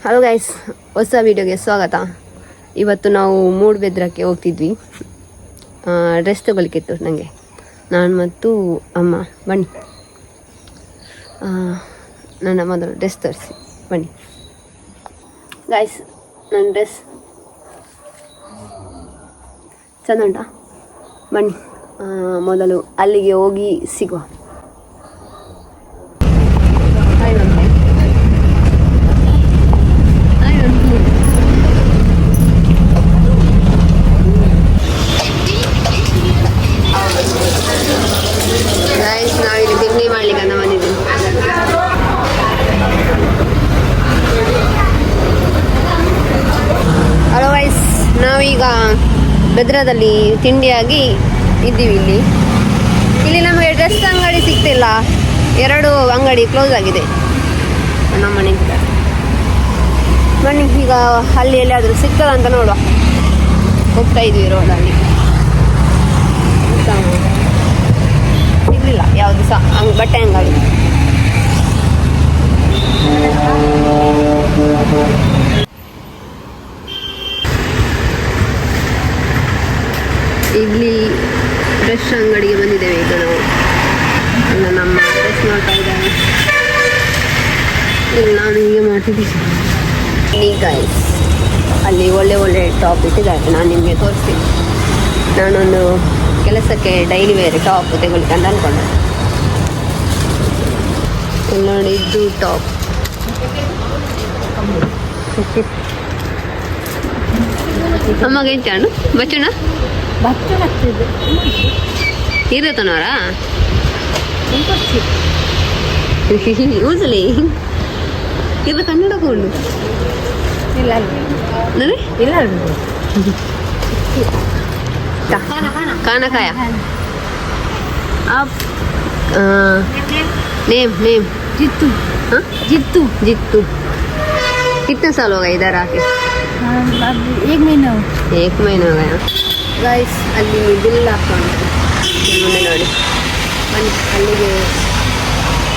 Hello guys, ಹೊಸ ವಿಡಿಯೋಗೆ ಸ್ವಾಗತ. ಇವತ್ತು ನಾವು ಮೂಡಬಿದ್ರಕ್ಕೆ ಹೋಗ್ತಿದ್ವಿ. ಡ್ರೆಸ್ ತಗೊಳ್ಳಿಕ್ಕಿತ್ತು ನನಗೆ. ನಾನು ಮತ್ತು ಅಮ್ಮ ಬನ್ನಿ. ನನ್ನ ಮೊದಲು ಡ್ರೆಸ್ ತರಿಸಿ ಬನ್ನಿ ಗೈಸ್. ನನ್ನ ಡ್ರೆಸ್ ಚೆಂದ ಉಂಟಾ? ಬನ್ನಿ ಮೊದಲು ಅಲ್ಲಿಗೆ ಹೋಗಿ ಸಿಗುವ. ನಾವಿಲ್ಲಿ ತಿಂಡಿ ಮಾಡ್ಲಿಕ್ಕೆ ಅಂತ ಬಂದಿದ್ದೀನಿ. ಹಲೋ ಗೈಸ್, ನಾವೀಗ ಬೆದ್ರದಲ್ಲಿ ತಿಂಡಿಯಾಗಿ ಇದ್ದೀವಿ. ಇಲ್ಲಿ ನಮಗೆ ಡ್ರೆಸ್ ಅಂಗಡಿ ಸಿಗ್ತಿಲ್ಲ. 2 ಅಂಗಡಿ ಕ್ಲೋಸ್ ಆಗಿದೆ ನಮ್ಮ ಮನೆಯಿಂದ. ಬನ್ನಿ ಈಗ ಅಲ್ಲಿ ಎಲ್ಲಿಯಾದರೂ ಸಿಗ್ತದ ಅಂತ ನೋಡುವ. ಹೋಗ್ತಾ ಇದ್ವಿ ರೋಡಲ್ಲಿ. ಇರಲಿಲ್ಲ ಯಾವುದು ಸಹ ಬಟ್ಟೆ ಅಂಗಡಿ. ಇಲ್ಲಿ ಡ್ರೆಸ್ ಅಂಗಡಿಗೆ ಬಂದಿದ್ದೇವೆ ಈಗ ನಾವು. ಇಲ್ಲ ನಮ್ಮ ಡ್ರೆಸ್ ಮಾಡ್ತಾ ಇದ್ದಾರೆ. ಇಲ್ಲಿ ನಾನು ಹೀಗೆ ಮಾಡ್ತಿದ್ದೀನಿ. ಈಗ ಅಲ್ಲಿ ಒಳ್ಳೆ ಟಾಪ್ ಇಟ್ಟಿದ್ದಾರೆ. ನಾನು ನಿಮಗೆ ತೋರಿಸ್ತೀನಿ. ನಾನೊಂದು ಕೆಲಸಕ್ಕೆ ಡೈಲಿ ವೇರ್ ಟಾಪ್ ತೆಗೊಳ್ಳಿಕ್ಕೆ ಅಂತ ಅಂದ್ಕೊಂಡೆ. ನೋಡಿ, ಇದು ಟಾಪ್. ಅಮ್ಮಗೆ ಎಂಚಾಣು ಬಚ್ಚುಣ ಇರತನವರಾ ಊಸಲಿ ಇರ ಕನ್ನಡ ಕೊಂಡು ಇಲ್ಲ ಇಲ್ಲ कानाखाया अब नेम जित्तू. हाँ जित्तू. कितने साल हो गए इधर आके? 1 महीना हो गया. गाइस ಅಲ್ಲಿ ಬಿಲ್ ಹಾಕೊಂಡು ಮುಂದೆ ನೋಡಿ ಬನ್ನಿ. ಅಲ್ಲಿಗೆ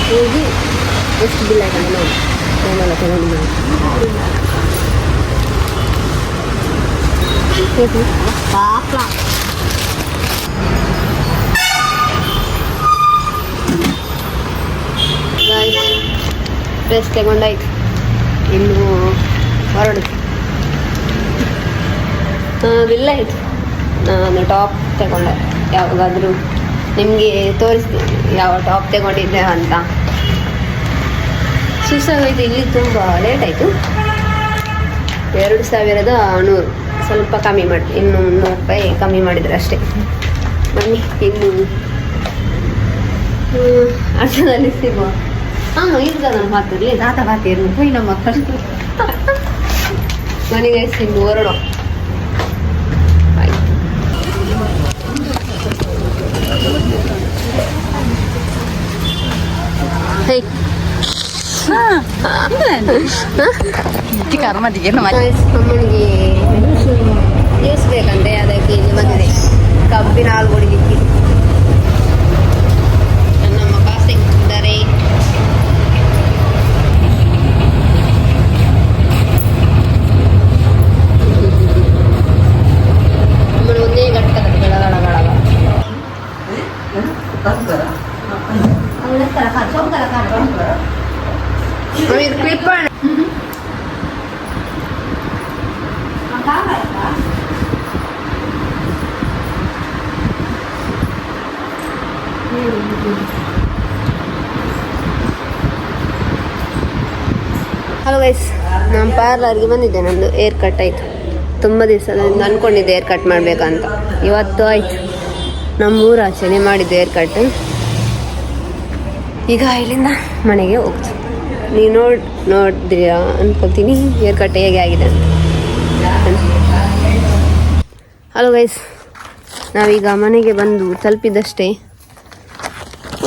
ಹೋಗಿ ಎಷ್ಟು ಬಿಲ್ ಆಯ್ತು ನೋಡಿ. ಏನೆಲ್ಲ ತಗೊಂಡು ಮಾಡಿ ಡ್ರೆಸ್ ತಗೊಂಡಾಯ್ತು. ಇನ್ನು ಹೊರಡುದು. ಬಿಲ್ ಆಯಿತು. ನಾನು ಟಾಪ್ ತಗೊಂಡೆ. ಯಾವಾಗಾದರೂ ನಿಮಗೆ ತೋರಿಸ್ತೀನಿ ಯಾವ ಟಾಪ್ ತಗೊಂಡಿದ್ದೆ ಅಂತ. ಸುಸ್ತಾಗೋಯ್ತು. ಇಲ್ಲಿ ತುಂಬ ಲೇಟ್ ಆಯಿತು. 2100 ಸ್ವಲ್ಪ ಕಮ್ಮಿ ಮಾಡಿ, ಇನ್ನು 300 ರೂಪಾಯಿ ಕಮ್ಮಿ ಮಾಡಿದರೆ ಅಷ್ಟೇ. ಬನ್ನಿ ಇನ್ನು ಅರ್ಧದಲ್ಲಿ ಸಿಗುವ. ಇರ್ತದ ನಮ್ಮ ಮಾತಿರಲಿ ತಾತ ಬಾತಿರ್ಲಿ ಹೋಯ್ ನಮ್ಮ ಮಕ್ಕಳು ಮನೆಗೆ ಇನ್ನು ಹೊರಡುವ. ಆಯ್ತು. ಹೇ ಅಮ್ಮನಿಗೆ ಜ್ಯೂಸ್ ಬೇಕಂತೆ, ಅದಕ್ಕೆ ಇಲ್ಲಿ ಬಂದಿದೆ. ಕಬ್ಬಿನ ಹಾಲು ಕುಡಿಲಿಕ್ಕೆ ನಮ್ಮ ಕಾಸೆ ಇದ್ದಾರೆ. ನಮ್ಮನ್ನು ಒಂದೇ ಘಟ್ಟದ ಕ್ಲಿಪ್ ಮಾಡಿ ಹಲೋ ಗೈಸ್, ನಾನು ಪಾರ್ಲರ್ಗೆ ಬಂದಿದ್ದೆ. ನಂದು ಏರ್ ಕಟ್ ಆಯಿತು. ತುಂಬ ದಿವಸದಿಂದ ಅಂದ್ಕೊಂಡಿದ್ದೆ ಏರ್ ಕಟ್ ಮಾಡಬೇಕಂತ. ಇವತ್ತು ಆಯಿತು. ನಮ್ಮೂರ ಆಚೆನೆ ಮಾಡಿದ್ದೆ ಏರ್ ಕಟ್. ಈಗ ಇಲ್ಲಿಂದ ಮನೆಗೆ ಹೋಗ್ತು. ನೀವು ನೋಡಿದ್ರಾ ಅಂದ್ಕೊಳ್ತೀನಿ ಏರ್ ಕಟ್ ಹೇಗೆ ಆಗಿದೆ ಅಂತ. ಹಲೋ ಗೈಸ್, ನಾವೀಗ ಮನೆಗೆ ಬಂದು ತಲುಪಿದಷ್ಟೇ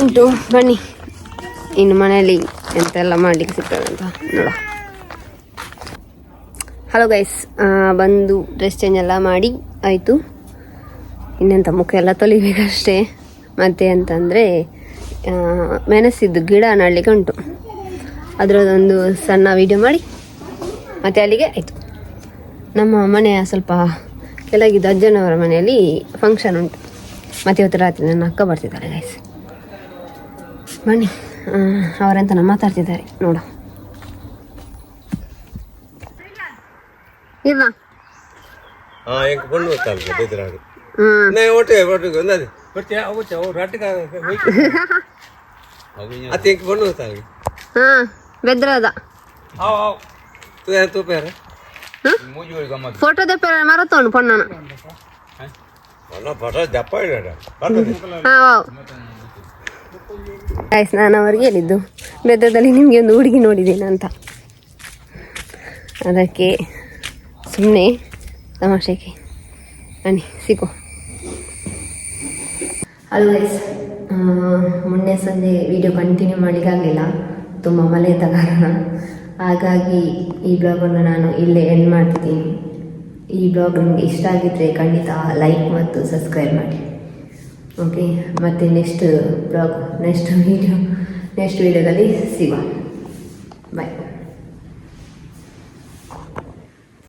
ಉಂಟು. ಬನ್ನಿ ಇನ್ನು ಮನೆಯಲ್ಲಿ ಎಂತೆಲ್ಲ ಮಾಡಲಿಕ್ಕೆ ಸಿಗ್ತದಂತ ನೋಡ. ಹಲೋ ಗೈಸ್, ಬಂದು ಡ್ರೆಸ್ ಚೇಂಜ್ ಎಲ್ಲ ಮಾಡಿ ಆಯಿತು. ಇನ್ನೆಂತ ಮುಖ ಎಲ್ಲ ತೊಳಿಬೇಕಷ್ಟೇ. ಮತ್ತೆ ಅಂತಂದರೆ ಮೆಣಸಿದ್ದು ಗಿಡ ನಡಲಿಕ್ಕೆ ಉಂಟು. ಅದರದೊಂದು ಸಣ್ಣ ವಿಡಿಯೋ ಮಾಡಿ ಮತ್ತು ಅಲ್ಲಿಗೆ ಆಯಿತು. ನಮ್ಮ ಮನೆಯ ಸ್ವಲ್ಪ ಕೆಳಗಿದ್ದು ಅಜ್ಜನವರ ಮನೆಯಲ್ಲಿ ಫಂಕ್ಷನ್ ಉಂಟು. ಮತ್ತು ಇವತ್ತು ರಾತ್ರಿ ನನ್ನ ಅಕ್ಕ ಬರ್ತಿದ್ದಾರೆ ಗೈಸ್. ಬನ್ನಿ, ಅವರೆಂತ ಮಾತಾಡ್ತಿದ್ದಾರೆ ನೋಡು. ಇಲ್ಲ ಬೆದ್ರದ ಫೋಟೋ ದೆಪ್ಪ ಮರತೋಣು ಪೊಣ್ಣನ. ಆಯ್ತು, ನಾನು ಅವ್ರಿಗೆ ಹೇಳಿದ್ದು ಬೆದ್ರದಲ್ಲಿ ನಿಮಗೆ ಒಂದು ಹುಡುಗಿ ನೋಡಿದ್ದೇನೆ ಅಂತ. ಅದಕ್ಕೆ ಸುಮ್ಮನೆ ತಮಾಷೆಗೆ ಬನ್ನಿ ಸಿಗೋ. ಅದು ಗೈಸ್, ಮೊನ್ನೆ ಸಂಜೆ ವಿಡಿಯೋ ಕಂಟಿನ್ಯೂ ಮಾಡಲಿಕ್ಕಾಗಲಿಲ್ಲ, ತುಂಬ ಮಳೆ ಇದ್ದ ಕಾರಣ. ಹಾಗಾಗಿ ಈ ಬ್ಲಾಗನ್ನು ನಾನು ಇಲ್ಲೇ ಎಂಡ್ ಮಾಡ್ತೀನಿ. ಈ ಬ್ಲಾಗ್ ನಿಮಗೆ ಇಷ್ಟ ಆಗಿದ್ದರೆ ಖಂಡಿತ ಲೈಕ್ ಮತ್ತು ಸಬ್ಸ್ಕ್ರೈಬ್ ಮಾಡಿ. ಓಕೆ, ಮತ್ತು ನೆಕ್ಸ್ಟ್ ವಿಡಿಯೋದಲ್ಲಿ ಸಿಗುವ. ಬಾಯ್.